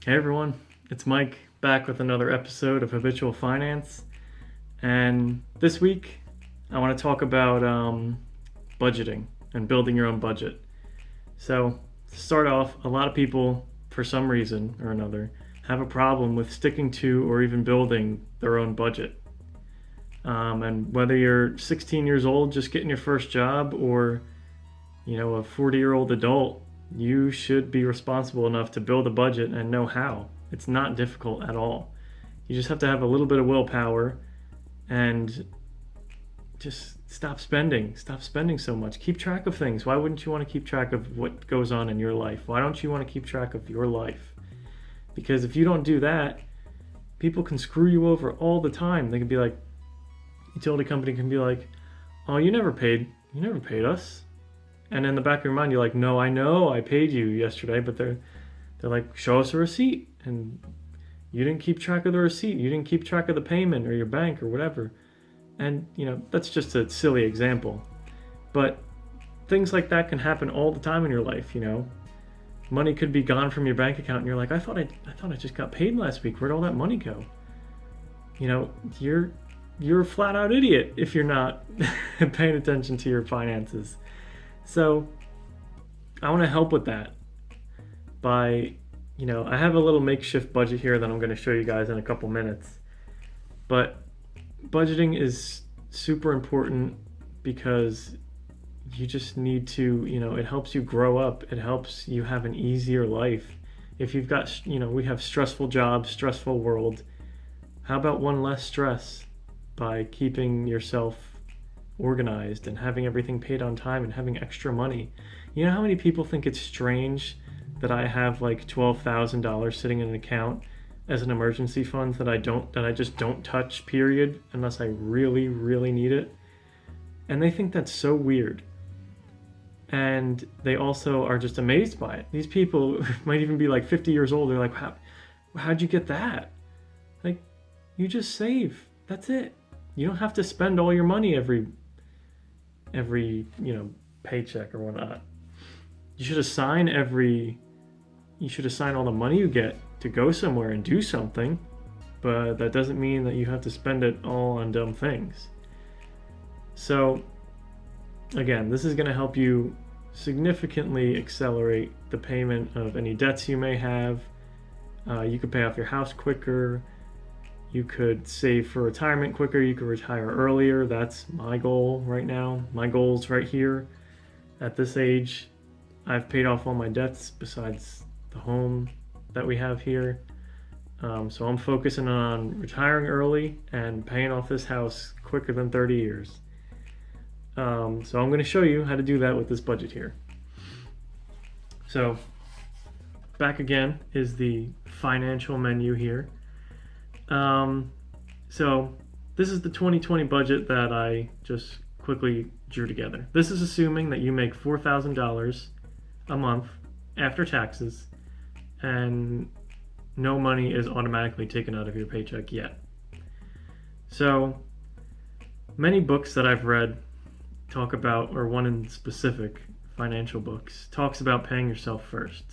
Hey everyone, it's Mike back with another episode of Habitual Finance. And this week, I want to talk about budgeting and building your own budget. So, to start off, a lot of people, for some reason or another, have a problem with sticking to or even building their own budget. And whether you're 16 years old just getting your first job or, a 40-year-old adult, you should be responsible enough to build a budget and know how. It's not difficult at all. You just have to have a little bit of willpower and just stop spending. Stop spending so much. Keep track of things. Why wouldn't you want to keep track of what goes on in your life? Why don't you want to keep track of your life? Because if you don't do that, people can screw you over all the time. They can be like, utility company can be like, oh, you never paid us. And in the back of your mind, you're like, no, I know I paid you yesterday, but they're like, show us a receipt. And you didn't keep track of the receipt. You didn't keep track of the payment or your bank or whatever. And, that's just a silly example. But things like that can happen all the time in your life, Money could be gone from your bank account and you're like, I thought I just got paid last week. Where'd all that money go? You're a flat out idiot if you're not paying attention to your finances. So I want to help with that by, I have a little makeshift budget here that I'm going to show you guys in a couple minutes. But budgeting is super important because you just need to, it helps you grow up. It helps you have an easier life. If you've got, we have stressful jobs, stressful world. How about one less stress by keeping yourself organized and having everything paid on time and having extra money? You know how many people think it's strange that I have like $12,000 sitting in an account as an emergency fund that I just don't touch, period, unless I really, really need it? And they think that's so weird. And they also are just amazed by it. These people might even be like 50 years old. They're like, how'd you get that? Like, you just save. That's it. You don't have to spend all your money every paycheck or whatnot. You should assign all the money you get to go somewhere and do something, but that doesn't mean that you have to spend it all on dumb things. So again, this is going to help you significantly accelerate the payment of any debts you may have. You could pay off your house quicker. You could save for retirement quicker. You could retire earlier. That's my goal right now. My goal's right here. At this age, I've paid off all my debts besides the home that we have here. So I'm focusing on retiring early and paying off this house quicker than 30 years. So I'm going to show you how to do that with this budget here. So back again is the financial menu here. So this is the 2020 budget that I just quickly drew together. This is assuming that you make $4,000 a month after taxes and no money is automatically taken out of your paycheck yet. So many books that I've read talk about, or one in specific, financial books, talks about paying yourself first.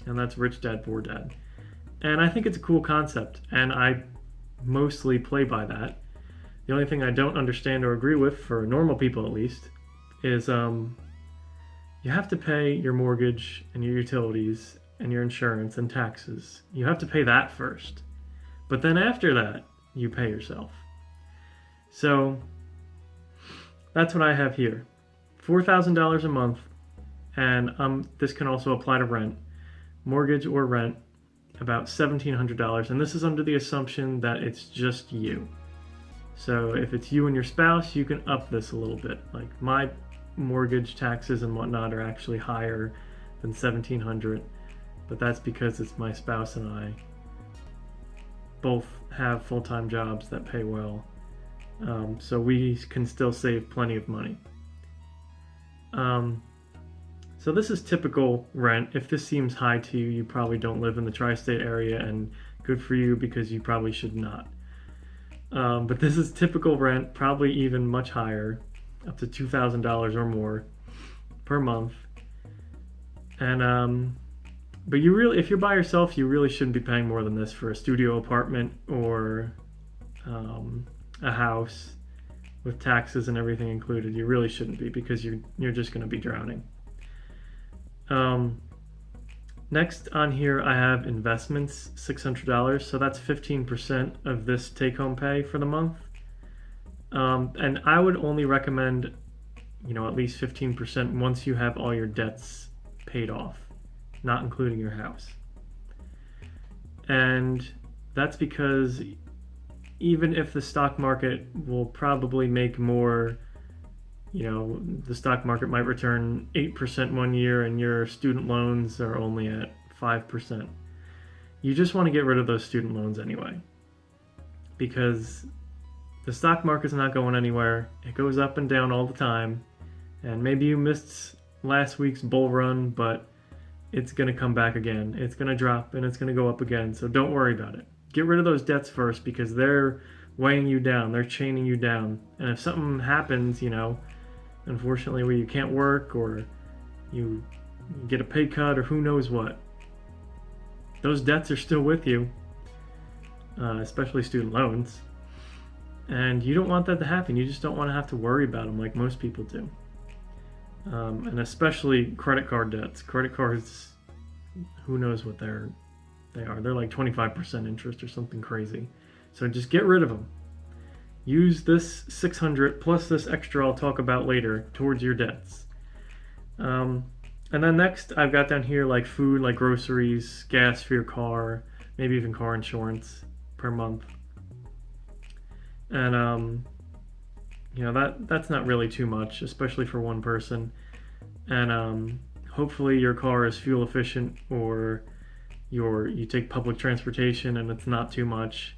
And that's Rich Dad, Poor Dad. And I think it's a cool concept, and I mostly play by that. The only thing I don't understand or agree with, for normal people at least, is you have to pay your mortgage and your utilities and your insurance and taxes. You have to pay that first. But then after that, you pay yourself. So that's what I have here. $4,000 a month, and this can also apply to rent, mortgage or rent, about $1,700, and this is under the assumption that it's just you. So if it's you and your spouse, you can up this a little bit. Like my mortgage, taxes, and whatnot are actually higher than $1,700, but that's because it's my spouse and I both have full-time jobs that pay well, so we can still save plenty of money. So this is typical rent. If this seems high to you, you probably don't live in the tri-state area, and good for you because you probably should not. But this is typical rent, probably even much higher, up to $2,000 or more per month. And But if you're by yourself, you really shouldn't be paying more than this for a studio apartment or a house with taxes and everything included. You really shouldn't be, because you're just going to be drowning. Next on here, I have investments, $600. So that's 15% of this take-home pay for the month. And I would only recommend, at least 15% once you have all your debts paid off, not including your house. And that's because even if the stock market will probably make more, the stock market might return 8% one year and your student loans are only at 5%. You just want to get rid of those student loans anyway, because the stock market's not going anywhere. It goes up and down all the time, and maybe you missed last week's bull run, but it's going to come back again. It's going to drop and it's going to go up again, so don't worry about it. Get rid of those debts first, because they're weighing you down. They're chaining you down. And if something happens, unfortunately, where you can't work or you get a pay cut or who knows what, those debts are still with you, especially student loans. And you don't want that to happen. You just don't want to have to worry about them like most people do. And especially credit card debts. Credit cards, who knows what they are. They're like 25% interest or something crazy. So just get rid of them. Use this 600 plus this extra I'll talk about later towards your debts. And then next, I've got down here like food, like groceries, gas for your car, maybe even car insurance per month. And that's not really too much, especially for one person. And hopefully your car is fuel efficient, or you take public transportation and it's not too much.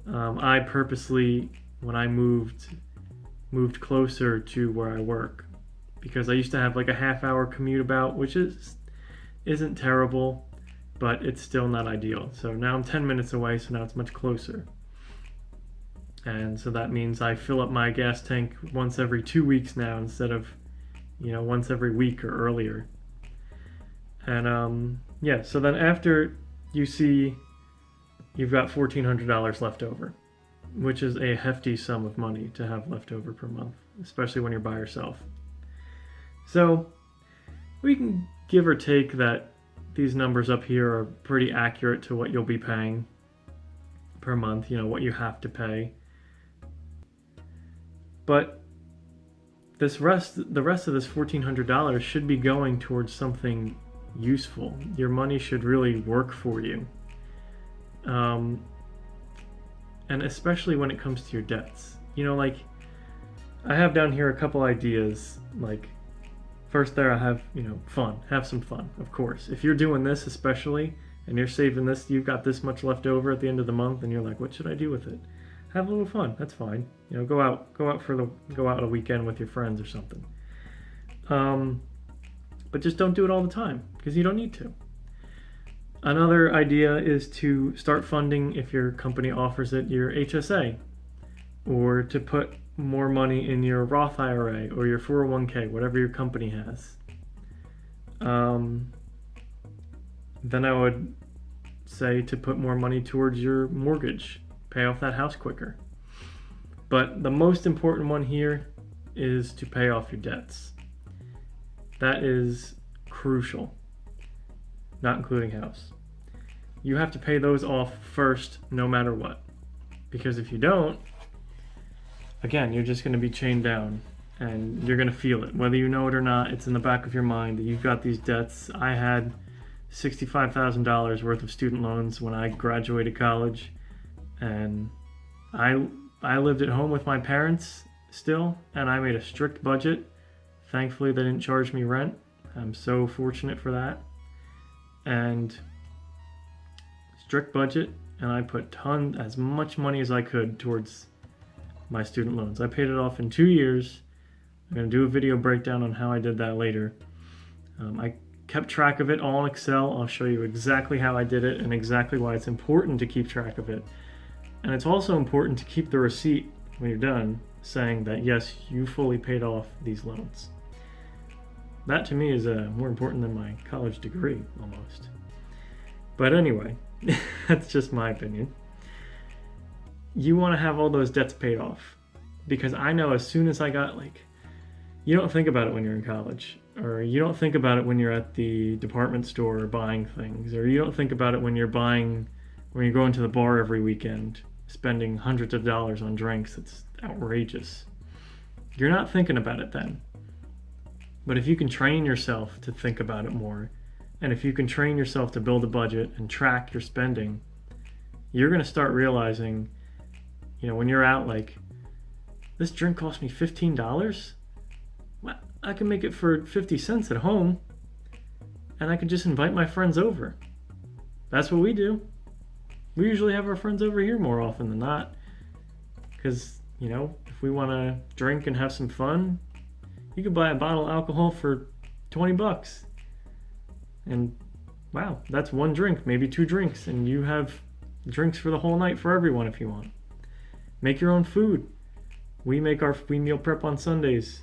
I purposely, when I moved closer to where I work, because I used to have like a half-hour commute about, which isn't terrible, but it's still not ideal. So now I'm 10 minutes away, so now it's much closer. And so that means I fill up my gas tank once every 2 weeks now, instead of, once every week or earlier. And so then after you see you've got $1,400 left over, which is a hefty sum of money to have left over per month, especially when you're by yourself. So we can give or take that these numbers up here are pretty accurate to what you'll be paying per month, what you have to pay. But the rest of this $1,400 should be going towards something useful. Your money should really work for you. And especially when it comes to your debts. Like, I have down here a couple ideas. Like, first there I have, fun. Have some fun, of course. If you're doing this especially, and you're saving this, you've got this much left over at the end of the month, and you're like, what should I do with it? Have a little fun. That's fine. Go out a weekend with your friends or something. But just don't do it all the time, because you don't need to. Another idea is to start funding, if your company offers it, your HSA, or to put more money in your Roth IRA or your 401k, whatever your company has. Then I would say to put more money towards your mortgage, pay off that house quicker. But the most important one here is to pay off your debts. That is crucial, not including house. You have to pay those off first, no matter what. Because if you don't, again, you're just going to be chained down, and you're going to feel it. Whether you know it or not, it's in the back of your mind that you've got these debts. I had $65,000 worth of student loans when I graduated college, and I lived at home with my parents still, and I made a strict budget. Thankfully, they didn't charge me rent. I'm so fortunate for that. And strict budget, and I put as much money as I could towards my student loans. I paid it off in 2 years. I'm going to do a video breakdown on how I did that later. I kept track of it all in Excel. I'll show you exactly how I did it and exactly why it's important to keep track of it. And it's also important to keep the receipt when you're done, saying that yes, you fully paid off these loans. That to me is more important than my college degree, almost. But anyway, that's just my opinion. You want to have all those debts paid off. Because I know as soon as I got, you don't think about it when you're in college, or you don't think about it when you're at the department store buying things, or you don't think about it when you're going to the bar every weekend, spending hundreds of dollars on drinks. It's outrageous. You're not thinking about it then. But if you can train yourself to think about it more, and if you can train yourself to build a budget and track your spending, you're going to start realizing, when you're out, this drink cost me $15? Well, I can make it for 50 cents at home, and I can just invite my friends over. That's what we do. We usually have our friends over here more often than not, because, if we want to drink and have some fun, you could buy a bottle of alcohol for $20. And wow, that's one drink, maybe two drinks, and you have drinks for the whole night for everyone if you want. Make your own food. We meal prep on Sundays.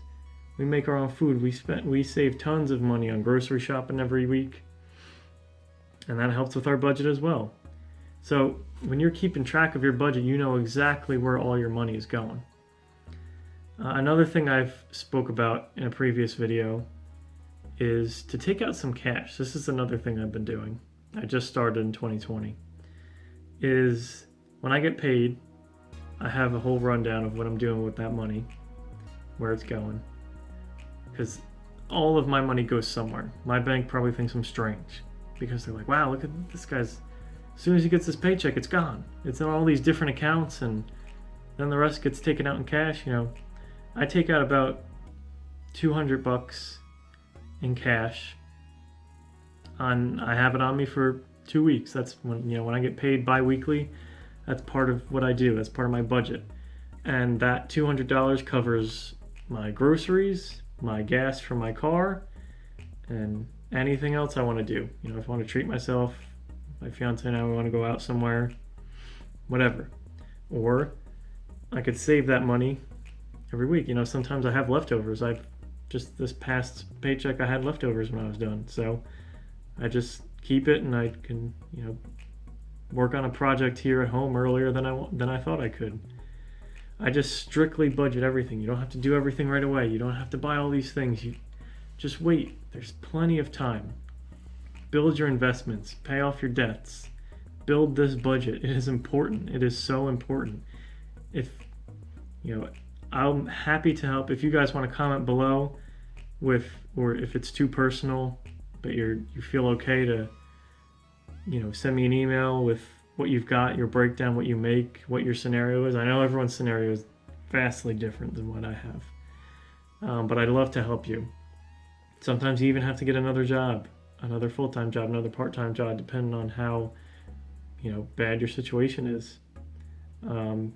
We make our own food. We save tons of money on grocery shopping every week, and that helps with our budget as well. So when you're keeping track of your budget, you know exactly where all your money is going. Another thing I've spoke about in a previous video is to take out some cash. This is another thing I've been doing. I just started in 2020. Is when I get paid, I have a whole rundown of what I'm doing with that money, where it's going. Because all of my money goes somewhere. My bank probably thinks I'm strange, because they're like, wow, look at this guy's, as soon as he gets his paycheck, it's gone. It's in all these different accounts, and then the rest gets taken out in cash. I take out about $200 in cash. I have it on me for 2 weeks. That's when I get paid bi-weekly. That's part of what I do. That's part of my budget. And that $200 covers my groceries, my gas for my car, and anything else I want to do. If I want to treat myself, my fiance and I want to go out somewhere, whatever. Or I could save that money every week. Sometimes I have leftovers. Just this past paycheck, I had leftovers when I was done. So I just keep it, and I can, work on a project here at home earlier than I thought I could. I just strictly budget everything. You don't have to do everything right away. You don't have to buy all these things. You just wait. There's plenty of time. Build your investments. Pay off your debts. Build this budget. It is important. It is so important. I'm happy to help. If you guys want to comment below or if it's too personal, but you feel okay to, send me an email with what you've got, your breakdown, what you make, what your scenario is. I know everyone's scenario is vastly different than what I have, but I'd love to help you. Sometimes you even have to get another job, another full-time job, another part-time job, depending on how, bad your situation is.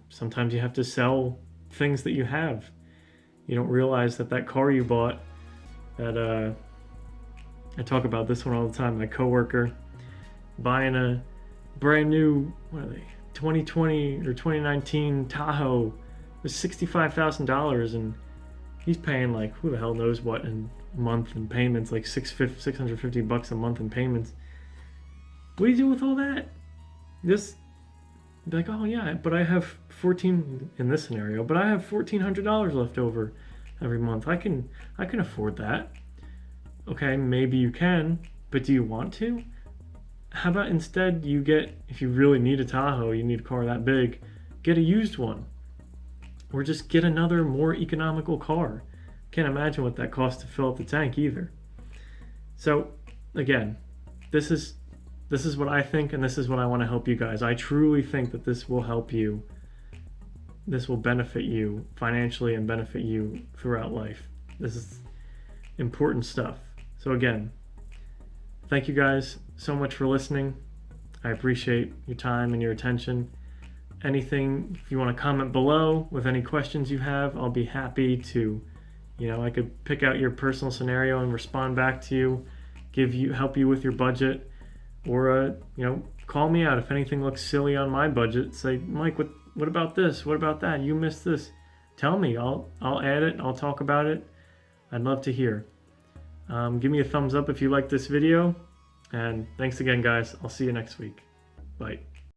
Sometimes you have to sell things that you have. You don't realize that car you bought, I talk about this one all the time. My coworker buying a brand new 2020 or 2019 Tahoe was $65,000, and he's paying who the hell knows what in a month in payments, $650 a month in payments. What do you do with all that? Just be like, oh yeah, but I have in this scenario, but I have $1,400 left over every month. I can afford that. Okay, maybe you can, but do you want to? How about instead if you really need a Tahoe, you need a car that big, get a used one. Or just get another more economical car. Can't imagine what that costs to fill up the tank either. So again, this is what I think, and this is what I want to help you guys. I truly think that this will help you. This will benefit you financially and benefit you throughout life. This is important stuff. So again, thank you guys so much for listening. I appreciate your time and your attention. Anything, if you want to comment below with any questions you have, I'll be happy to, I could pick out your personal scenario and respond back to you, help you with your budget, or, call me out if anything looks silly on my budget. Say, Mike, what about this? What about that? You missed this. Tell me. I'll add it. I'll talk about it. I'd love to hear. Give me a thumbs up if you like this video. And thanks again, guys. I'll see you next week. Bye.